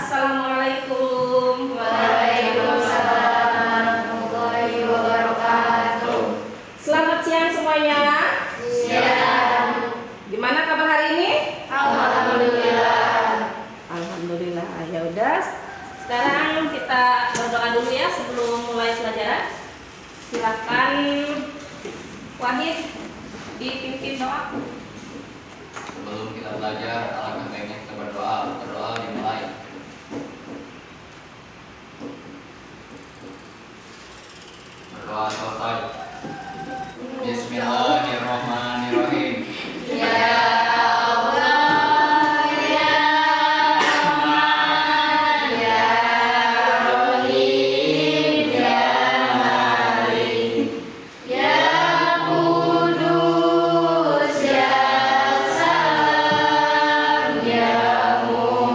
Assalamualaikum. Waalaikumsalam warahmatullahi wabarakatuh. Selamat siang semuanya. Siang. Gimana kabar hari ini? Alhamdulillah. Alhamdulillah. Ya udah. Sekarang kita berdoa dulu ya sebelum mulai pelajaran. Silakan Wahid dipimpin doa. Sebelum kita belajar, alangkah baiknya kita berdoa. Berdoa dimulai. Berdoa selesai. Bismillahirrahmanirrahim. Ya Allah, ya Rahman, ya Rahim, ya Malik, ya Kudus, ya Salam, ya Mu'min.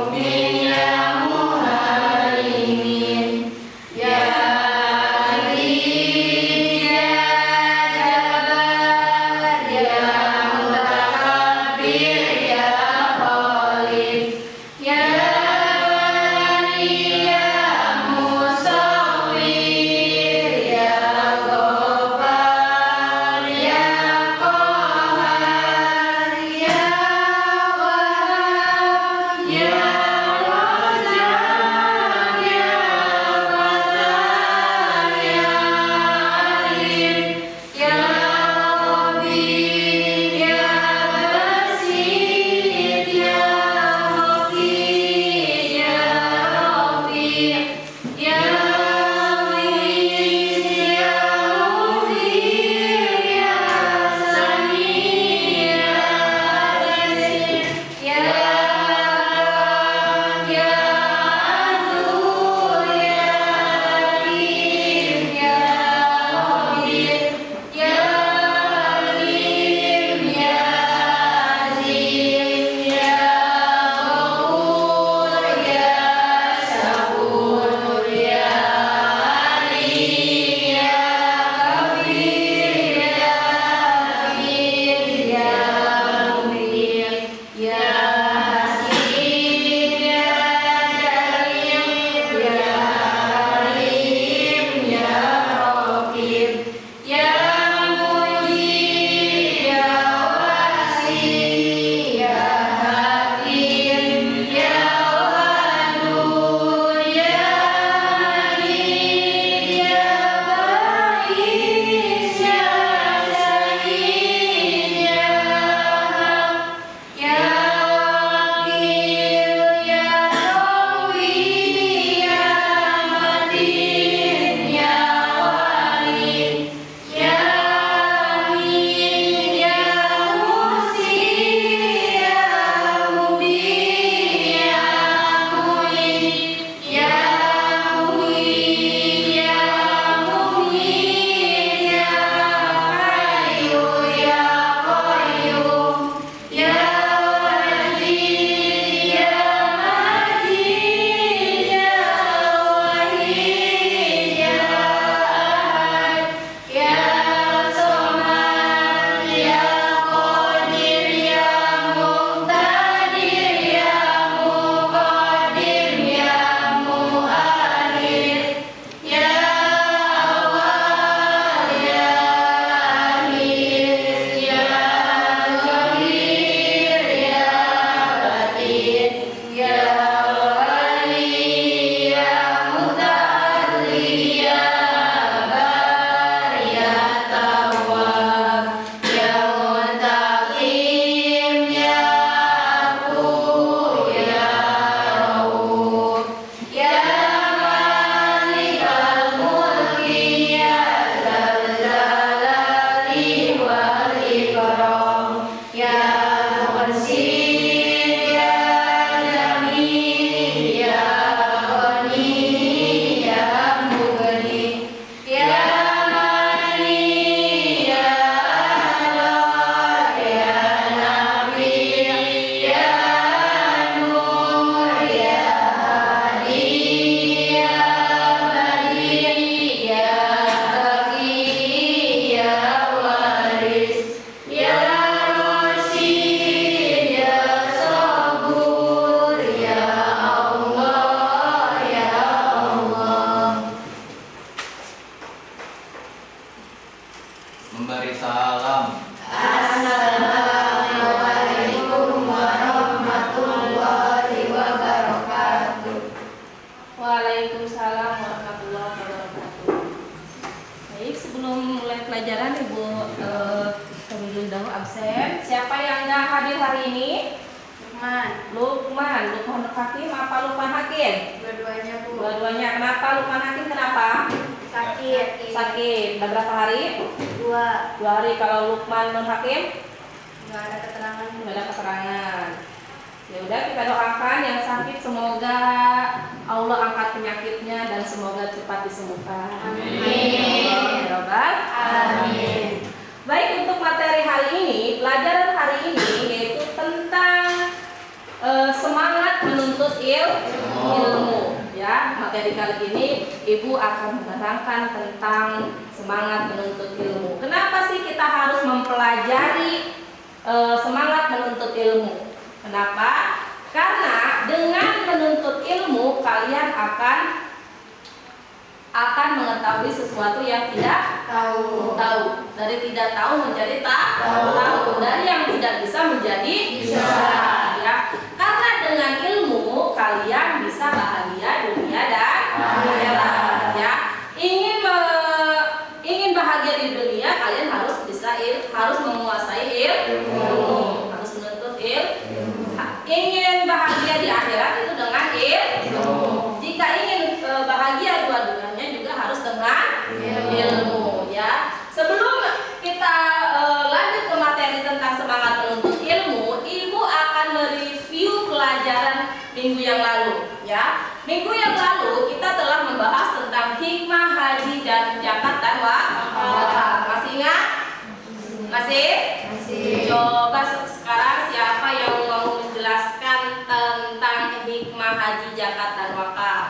absen. Siapa yang nggak hadir hari ini? Lukman. Lukman Hakim apa Lukman Hakim? Dua-duanya, Bu. Dua-duanya. Kenapa Lukman Hakim? Kenapa? Sakit. Sakit. Udah berapa hari? 2. 2 hari. Kalau Lukman Nur Hakim? Nggak ada keterangan. Nggak ada keterangan. Ya udah, kita doakan yang sakit semoga Allah angkat penyakitnya dan semoga cepat disembuhkan. Amin. Ya Rabbal Amin. Baik, untuk materi hari ini, pelajaran hari ini yaitu tentang semangat menuntut ilmu. Ya, materi kali ini Ibu akan menerangkan tentang semangat menuntut ilmu. Kenapa sih kita harus mempelajari semangat menuntut ilmu? Kenapa? Karena dengan menuntut ilmu kalian akan mengetahui sesuatu yang tidak Tahu. Dari tidak tahu menjadi tahu. Dari yang tidak bisa menjadi Bisa. Ya. Karena dengan ilmu kalian bisa bahagia dunia dan akhirat. Ya. Ingin bahagia di dunia kalian harus menguasai ilmu. Harus menuntut ilmu. Ingin bahagia di akhirat itu dengan ilmu. Jika ingin bahagia dua-duanya juga harus dengan ilmu. Ya. Sebelum kita lanjut ke materi tentang semangat menuntut ilmu, Ibu akan mereview pelajaran minggu yang lalu. Ya. Minggu yang lalu kita telah membahas tentang hikmah haji dan zakat dan wakaf. Masih ingat? Masih? Coba sekarang siapa yang mau menjelaskan tentang hikmah haji, zakat dan wakaf?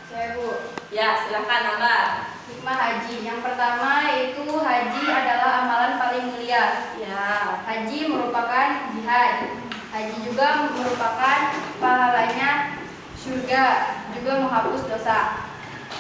Saya, Bu. Ya, silakan Ambar. Hikmah haji. Yang pertama itu haji adalah amalan paling mulia. Ya. Haji merupakan jihad. Haji juga merupakan pahalanya surga, juga menghapus dosa.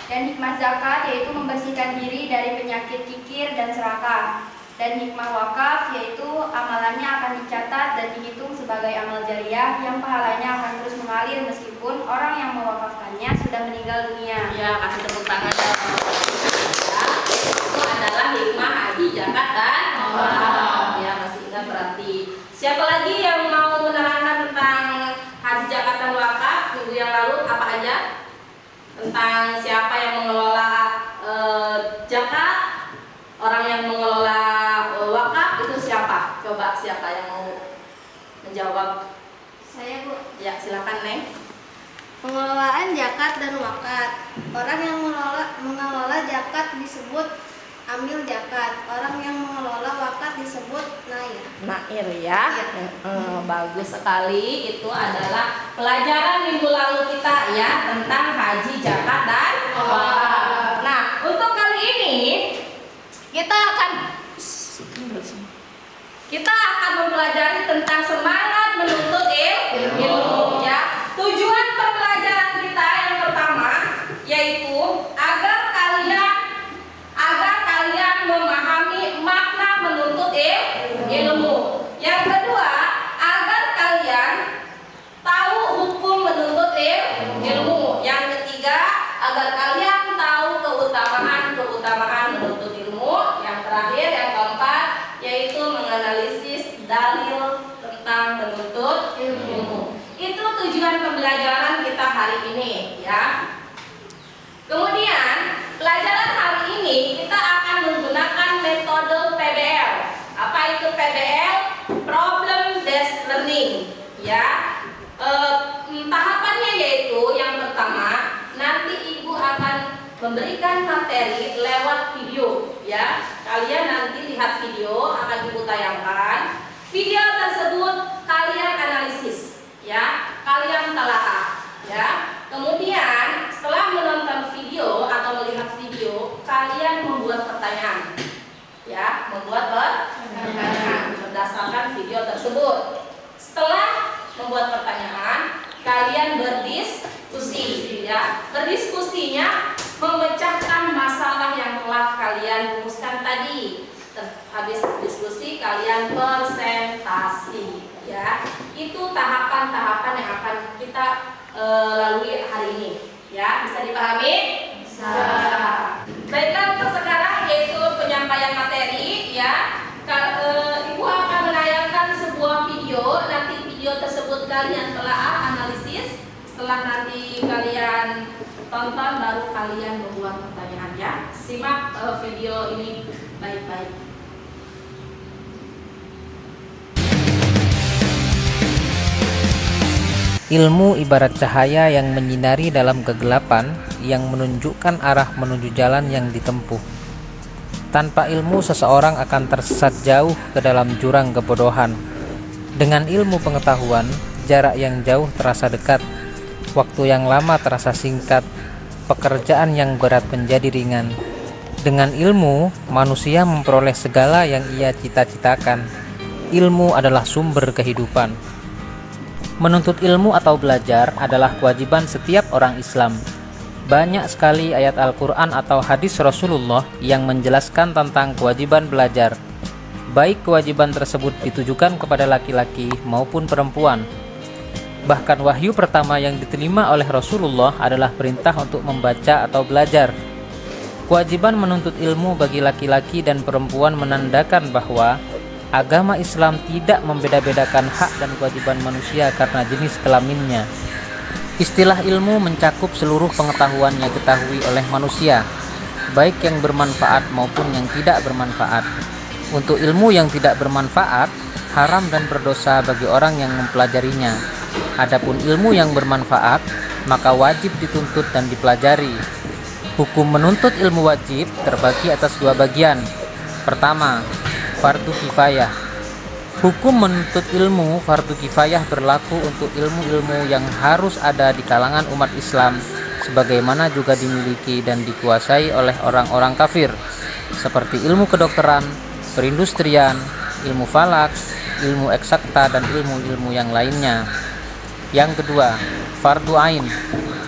Dan hikmah zakat yaitu membersihkan diri dari penyakit kikir dan serakah. Dan hikmah wakaf yaitu amalannya akan dicatat dan dihitung sebagai amal jariah yang pahalanya akan terus mengalir meskipun orang yang mewakafkannya sudah meninggal dunia. Ya, kasih tepuk tangan. Ya, itu adalah hikmah haji, zakat dan wakaf. Ya, masih ingat berarti. Siapa lagi yang mau menerangkan tentang haji, zakat dan wakaf minggu yang lalu apa aja? Tentang siapa yang mengelola zakat, orang yang mengelola wakaf itu siapa? Coba siapa yang mau menjawab? Saya, Bu. Ya, silakan Neng. Pengelolaan zakat dan wakaf. Orang yang mengelola zakat disebut amil zakat. Orang yang mengelola wakaf disebut nair. Nair ya. Bagus sekali. Itu adalah pelajaran minggu lalu kita ya tentang haji, zakat dan wakaf. Nah, untuk kali ini kita akan mempelajari tentang semangat menuntut ilmu ya. Tujuan pembelajaran kita yang pertama yaitu agar kalian memahami makna menuntut ilmu. Yang kedua, agar kalian tahu hukum menuntut ilmu. Yang ketiga, agar kalian tahu keutamaan menuntut ilmu. Yang terakhir, yang keempat, yaitu menganalisis dalil tentang menuntut ilmu. Itu tujuan pembelajaran kita hari ini ya. Kemudian pelajaran hari ini kita akan menggunakan metode PBL. Apa itu PBL? Problem Based Learning ya. Tahapannya yaitu yang pertama, nanti Ibu akan memberikan materi lewat video ya. Kalian nanti lihat video, akan Ibu tayangkan. Video tersebut kalian analisis ya, kalian telaah ya. Kemudian setelah menonton video atau melihat video, kalian membuat pertanyaan ya, berdasarkan video tersebut. Setelah membuat pertanyaan, kalian berdiskusi ya. Berdiskusinya memecahkan masalah yang telah kalian rumuskan tadi. Habis diskusi kalian presentasi ya. Itu tahapan-tahapan yang akan kita lalui hari ini ya. Bisa dipahami? Bisa. Baiklah, untuk sekarang yaitu penyampaian materi ya. Ibu kalian telaah, analisis. Setelah nanti kalian tonton, baru kalian membuat pertanyaan ya. Simak video ini baik-baik. Ilmu ibarat cahaya yang menyinari dalam kegelapan, yang menunjukkan arah menuju jalan yang ditempuh. Tanpa ilmu, seseorang akan tersesat jauh ke dalam jurang kebodohan. Dengan ilmu pengetahuan, jarak yang jauh terasa dekat, waktu yang lama terasa singkat, pekerjaan yang berat menjadi ringan. Dengan ilmu, manusia memperoleh segala yang ia cita-citakan. Ilmu adalah sumber kehidupan. Menuntut ilmu atau belajar adalah kewajiban setiap orang Islam. Banyak sekali ayat Al-Quran atau hadis Rasulullah yang menjelaskan tentang kewajiban belajar. Baik kewajiban tersebut ditujukan kepada laki-laki maupun perempuan. Bahkan wahyu pertama yang diterima oleh Rasulullah adalah perintah untuk membaca atau belajar. Kewajiban menuntut ilmu bagi laki-laki dan perempuan menandakan bahwa agama Islam tidak membeda-bedakan hak dan kewajiban manusia karena jenis kelaminnya. Istilah ilmu mencakup seluruh pengetahuan yang diketahui oleh manusia, baik yang bermanfaat maupun yang tidak bermanfaat. Untuk ilmu yang tidak bermanfaat, haram dan berdosa bagi orang yang mempelajarinya. Adapun ilmu yang bermanfaat, maka wajib dituntut dan dipelajari. Hukum menuntut ilmu wajib terbagi atas dua bagian. Pertama, fardu kifayah. Hukum menuntut ilmu fardu kifayah berlaku untuk ilmu-ilmu yang harus ada di kalangan umat Islam, sebagaimana juga dimiliki dan dikuasai oleh orang-orang kafir, seperti ilmu kedokteran, perindustrian, ilmu falak, ilmu eksakta, dan ilmu-ilmu yang lainnya. Yang kedua, fardu ain.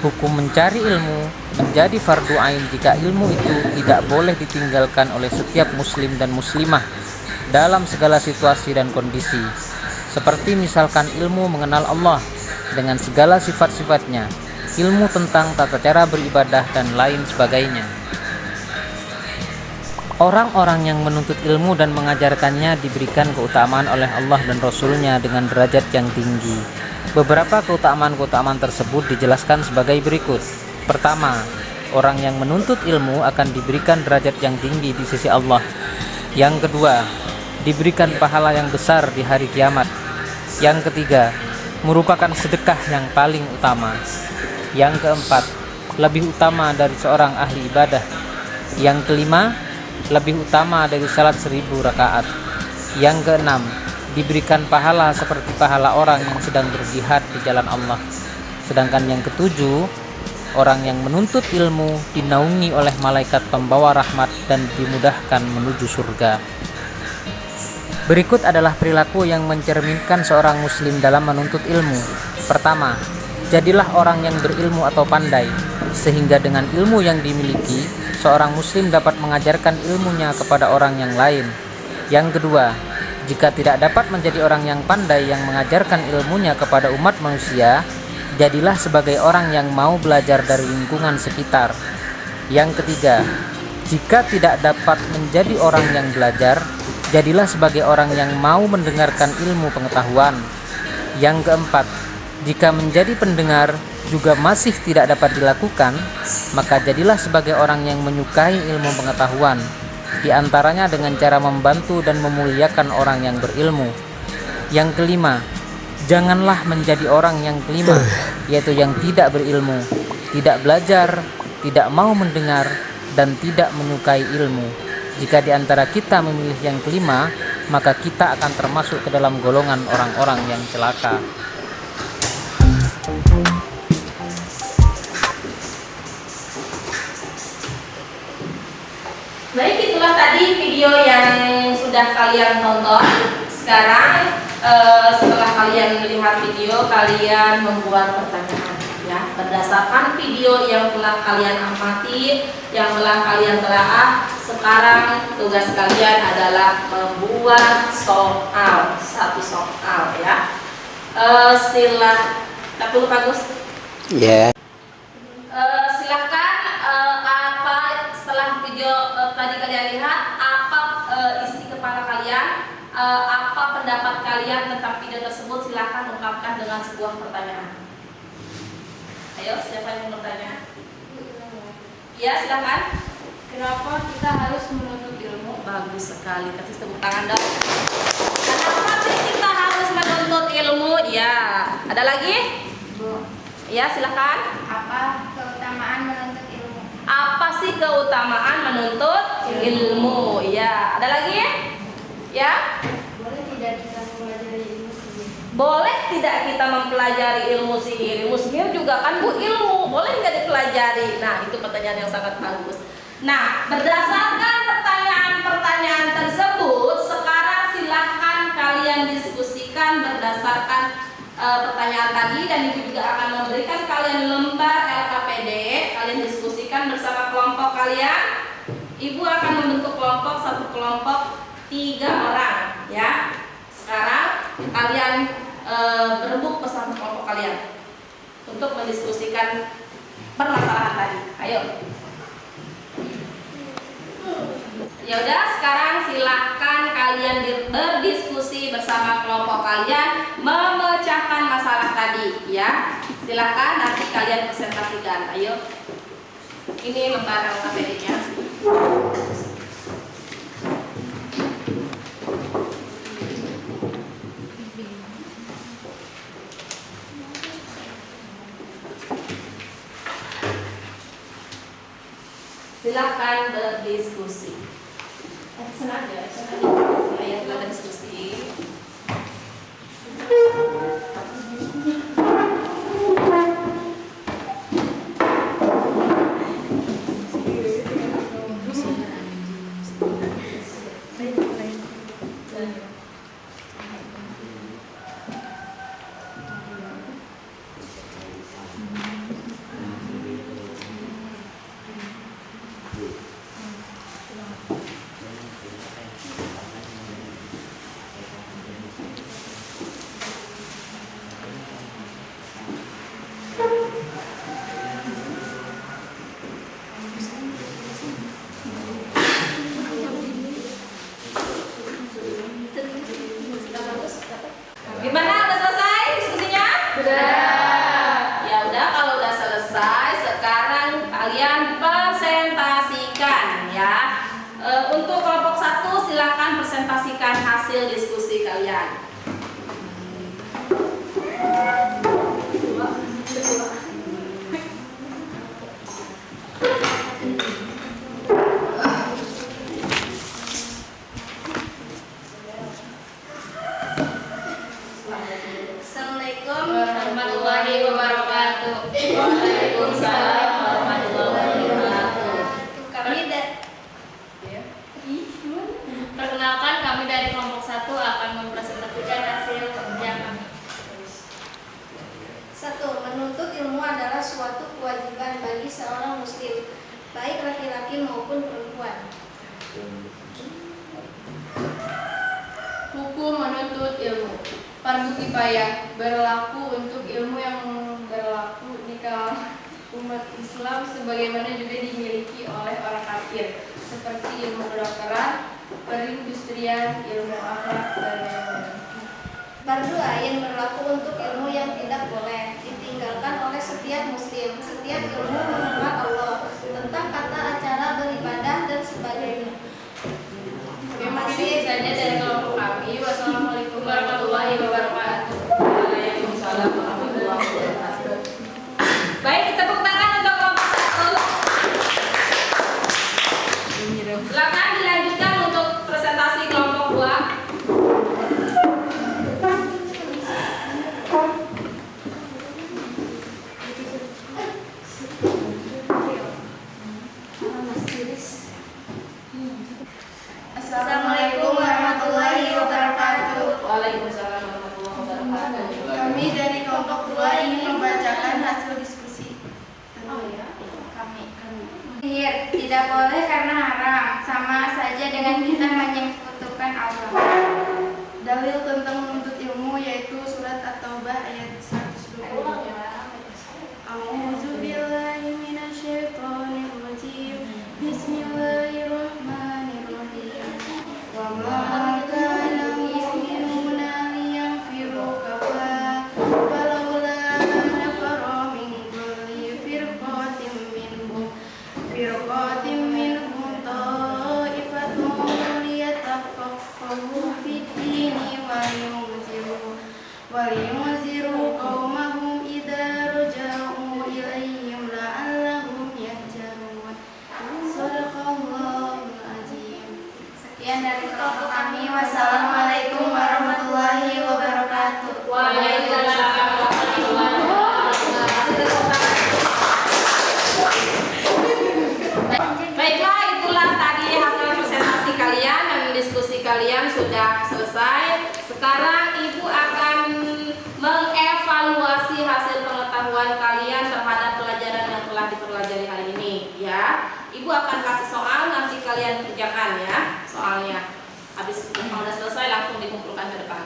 Hukum mencari ilmu menjadi fardu ain jika ilmu itu tidak boleh ditinggalkan oleh setiap muslim dan muslimah dalam segala situasi dan kondisi, seperti misalkan ilmu mengenal Allah dengan segala sifat-sifatnya, ilmu tentang tata cara beribadah, dan lain sebagainya. Orang-orang yang menuntut ilmu dan mengajarkannya diberikan keutamaan oleh Allah dan Rasul-Nya dengan derajat yang tinggi. Beberapa keutamaan-keutamaan tersebut dijelaskan sebagai berikut. Pertama, orang yang menuntut ilmu akan diberikan derajat yang tinggi di sisi Allah. Yang kedua, diberikan pahala yang besar di hari kiamat. Yang ketiga, merupakan sedekah yang paling utama. Yang keempat, lebih utama dari seorang ahli ibadah. Yang kelima, lebih utama dari salat 1000 rakaat. Yang keenam, diberikan pahala seperti pahala orang yang sedang berjihad di jalan Allah. Sedangkan yang ketujuh, orang yang menuntut ilmu dinaungi oleh malaikat pembawa rahmat dan dimudahkan menuju surga. Berikut adalah perilaku yang mencerminkan seorang muslim dalam menuntut ilmu. Pertama, jadilah orang yang berilmu atau pandai, sehingga dengan ilmu yang dimiliki, seorang muslim dapat mengajarkan ilmunya kepada orang yang lain. Yang kedua, jika tidak dapat menjadi orang yang pandai yang mengajarkan ilmunya kepada umat manusia, jadilah sebagai orang yang mau belajar dari lingkungan sekitar. Yang ketiga, jika tidak dapat menjadi orang yang belajar, jadilah sebagai orang yang mau mendengarkan ilmu pengetahuan. Yang keempat, jika menjadi pendengar juga masih tidak dapat dilakukan, maka jadilah sebagai orang yang menyukai ilmu pengetahuan, di antaranya dengan cara membantu dan memuliakan orang yang berilmu. Yang kelima, janganlah menjadi orang yang kelima, yaitu yang tidak berilmu, tidak belajar, tidak mau mendengar, dan tidak menyukai ilmu. Jika di antara kita memilih yang kelima, maka kita akan termasuk ke dalam golongan orang-orang yang celaka. Baik, itulah tadi video yang sudah kalian tonton. Sekarang setelah kalian melihat video, kalian membuat pertanyaan ya, berdasarkan video yang telah kalian amati, yang telah kalian telaah. Sekarang tugas kalian adalah membuat soal, satu soal ya. Silakan dulu Pak Gus. Ya. Silakan apa setelah video tadi kalian lihat, apa isi kepala kalian, apa pendapat kalian tentang video tersebut, silakan ungkapkan dengan sebuah pertanyaan. Ayo, siapa yang mau bertanya? Ya, silakan. Kenapa kita harus menuntut ilmu? Bagus sekali, kasih tepuk tangan dong. Kenapa sih kita harus menuntut ilmu? Ya, ada lagi? Ya, silakan. Apa keutamaan menuntut ilmu? Apa sih keutamaan menuntut ilmu? Ya, ada lagi? Ya? Boleh tidak kita mempelajari ilmu sendiri? Boleh tidak kita mempelajari ilmu sihir? Ilmu sihir juga kan Bu ilmu, boleh nggak dipelajari? Nah, itu pertanyaan yang sangat bagus. Nah, berdasarkan pertanyaan-pertanyaan tersebut, sekarang silahkan kalian diskusikan berdasarkan pertanyaan tadi, dan Ibu juga akan memberikan kalian lembar LKPD. Kalian diskusikan bersama kelompok kalian. Ibu akan membentuk kelompok, satu kelompok 3 orang, ya. Sekarang kalian berebut bersama kelompok kalian untuk mendiskusikan permasalahan tadi. Ayo. Ya udah, sekarang silahkan kalian berdiskusi bersama kelompok kalian memecahkan masalah tadi, ya. Silahkan nanti kalian presentasikan. Ayo. Ini lembar LKPD-nya. Silahkan berdiskusi. Senang ya, ayo kita diskusi. Gimana? Udah selesai diskusinya? Udah. Ya udah, kalau udah selesai, sekarang kalian presentasikan, ya. Untuk kelompok 1 silakan presentasikan hasil diskusi kalian. Assalamualaikum Warahmatullahi wabarakatuh. Waalaikumsalam warahmatullahi wabarakatuh. Perkenalkan, kami dari kelompok 1 akan mempresentasikan hasil kerja kami. 1. Menuntut ilmu adalah suatu kewajiban bagi seorang muslim, baik laki-laki maupun perempuan. Hukum menuntut ilmu. Fardu kifayah berlaku untuk ilmu yang berlaku di kalangan umat Islam, sebagaimana juga dimiliki oleh orang kafir, seperti ilmu kedokteran, perindustrian, ilmu akhlak, dan lain-lain. Fardu ain berlaku untuk ilmu yang tidak boleh ditinggalkan oleh setiap muslim. Setiap ilmu mengenal Allah, tentang kata acara beribadah dan sebagainya. Terima kasih saja dari kelompok kami. Wassalamualaikum warahmatullahi wabarakatuh. Waalaikumsalam warahmatullahi wabarakatuh. Baik, kita tepuk tangan untuk kelompok 1. Silakan dilanjutkan untuk presentasi kelompok 2. Assalamualaikum warahmatullahi wabarakatuh. Waalaikumsalam warahmatullahi wabarakatuh. Kami dari kelompok 2 ingin membacakan hasil diskusi. Sihir tidak boleh karena haram, sama saja dengan kita menyekutukan Allah. Dalil tentang menuntut ilmu yaitu surat At-Taubah ayat 120. A'udzubillahi minasyaitonir rajim. Bismillahirrahmanirrahim. Wa ma kana mu'minuna silakan ke depan.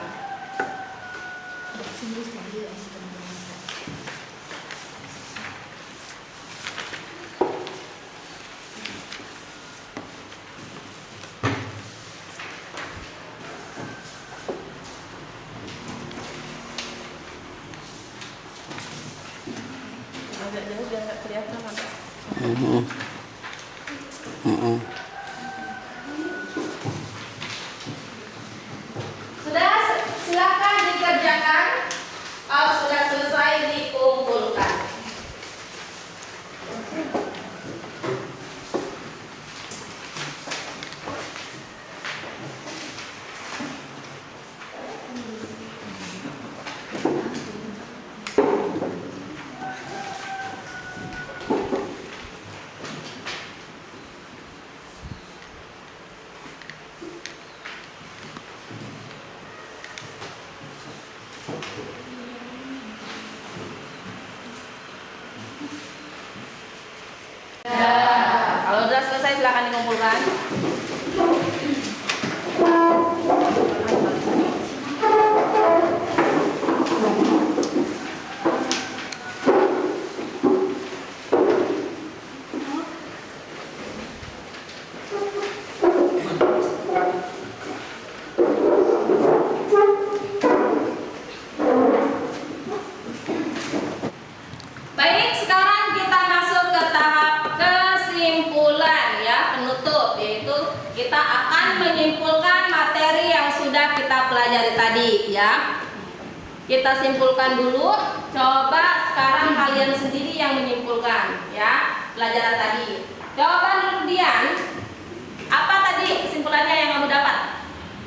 Agak jauh biar nggak kelihatan mata. Sudah, silakan dikerjakan. Kalau sudah selesai dikumpulkan. Kalau sudah selesai silakan dikumpulkan. Baik, sekarang kita masuk ke tahap kesimpulan ya, penutup, yaitu kita akan menyimpulkan materi yang sudah kita pelajari tadi ya. Kita simpulkan dulu. Coba sekarang kalian sendiri yang menyimpulkan ya pelajaran tadi. Jawaban dulu Dian. Apa tadi kesimpulannya yang kamu dapat?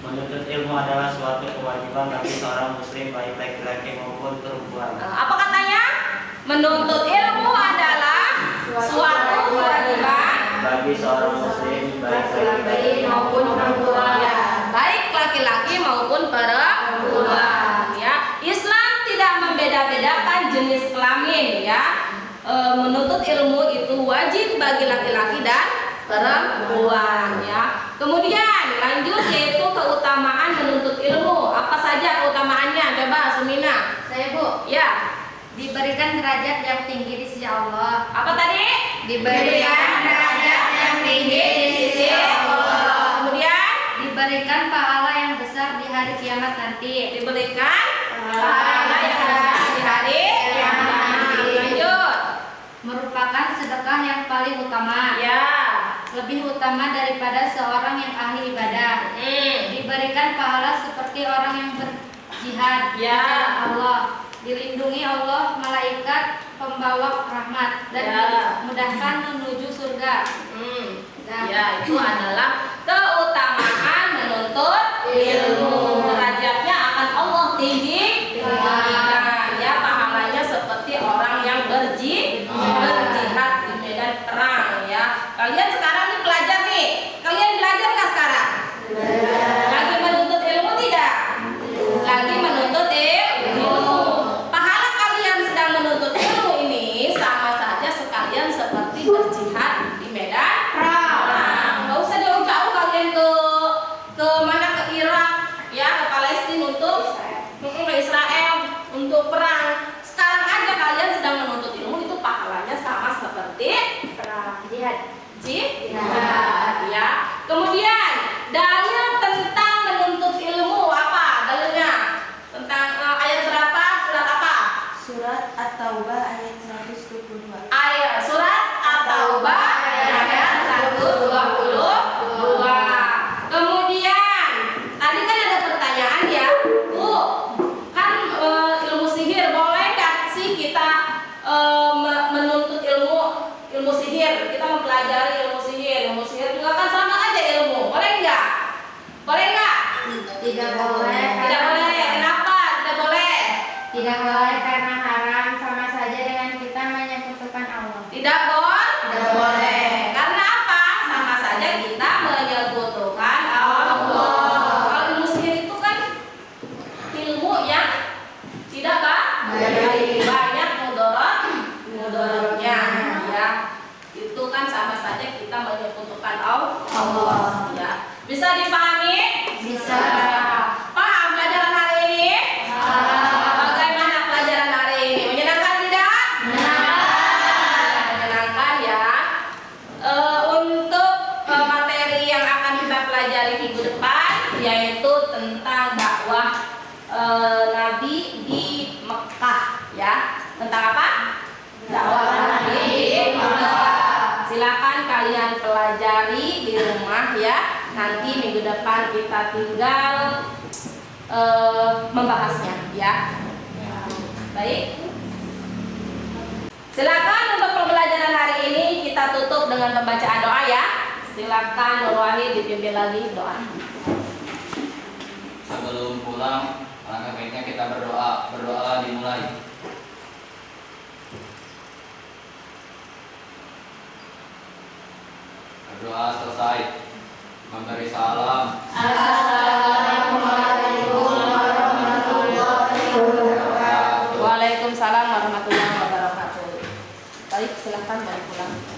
Menuntut ilmu adalah suatu kewajiban bagi seorang muslim baik laki-laki maupun perempuan. Apa katanya? Menuntut ilmu adalah suatu kewajiban Bagi seorang muslim baik laki-laki maupun perempuan. ya, baik laki-laki maupun perempuan ya. Islam tidak membeda-bedakan jenis kelamin ya. Menuntut ilmu itu wajib bagi laki-laki dan perempuan ya. Kemudian lanjut yaitu keutamaan menuntut ilmu. Apa saja keutamaannya? Coba Sumina. Saya Bu, Ya. diberikan derajat yang tinggi di sisi Allah. Apa tadi? Diberikan derajat yang tinggi di sisi Allah. Kemudian Diberikan pahala yang besar di hari kiamat nanti. diberikan pahala yang besar di hari kiamat nanti. Lanjut. Merupakan sedekah yang paling utama. Ya. Lebih utama daripada seorang yang ahli ibadah. Diberikan pahala seperti orang yang berjihad di Ya. jalan Allah. Dilindungi Allah, malaikat pembawa rahmat dan Ya. dimudahkan menuju surga. Ya, itu adalah keutamaan menuntut ilmu. Derajatnya akan Allah tinggikan. Ya, pahalanya seperti orang yang berjihad di medan perang ya. Kalian sekarang nih pelajar nih. Kalian belajar nggak sekarang? Lagi menuntut ilmu tidak? Lagi menuntut ilmu. Pahala kalian sedang menuntut ilmu ini sama saja sekalian seperti berjihad di medan perang. Nggak usah jauh-jauh kalian ke mana, ke Irak ya, ke Palestina untuk ke Israel untuk perang. Sekarang aja kalian sedang menuntut ilmu, itu pahalanya sama seperti Perang jihad. jihad ya. Kemudian dalil tentang menuntut ilmu apa dalilnya? Tentang ayat berapa? Surat apa? Surat At-Taubah ayat 122. Ayat surat At-Taubah ayat 122. Kemudian tadi kan ada pertanyaan ya, Bu, kan ilmu sihir boleh nggak sih kita menuntut ilmu sihir? Kita mempelajari ilmu sihir. Ilmu sihir juga kan sama aja ilmu. Boleh nggak? Boleh nggak? Tidak boleh. Tidak boleh. Kenapa tidak boleh? Tidak boleh karena haram, sama saja dengan kita menyekutukan Allah. Tidak boleh. Tidak boleh. Karena apa? Sama saja kita menyekutukan Allah. Kalau ilmu sihir itu kan ilmu yang tidak banyak mudaratnya ya. Itu kan sama saja kita menyekutukan Allah ya. Bisa dipahami? Bisa. Paham? Belajar kalian pelajari di rumah ya. Nanti minggu depan kita tinggal membahasnya ya. Baik. Silakan untuk pembelajaran hari ini kita tutup dengan pembacaan doa ya. Silakan Nur Wahid dipimpin lagi doa. Sebelum pulang, alangkah baiknya kita berdoa. Berdoa dimulai. Berdoa selesai. Memberi salam. Assalamualaikum warahmatullahi wabarakatuh. Waalaikumsalam warahmatullahi wabarakatuh. Baik, silakan balik pulang.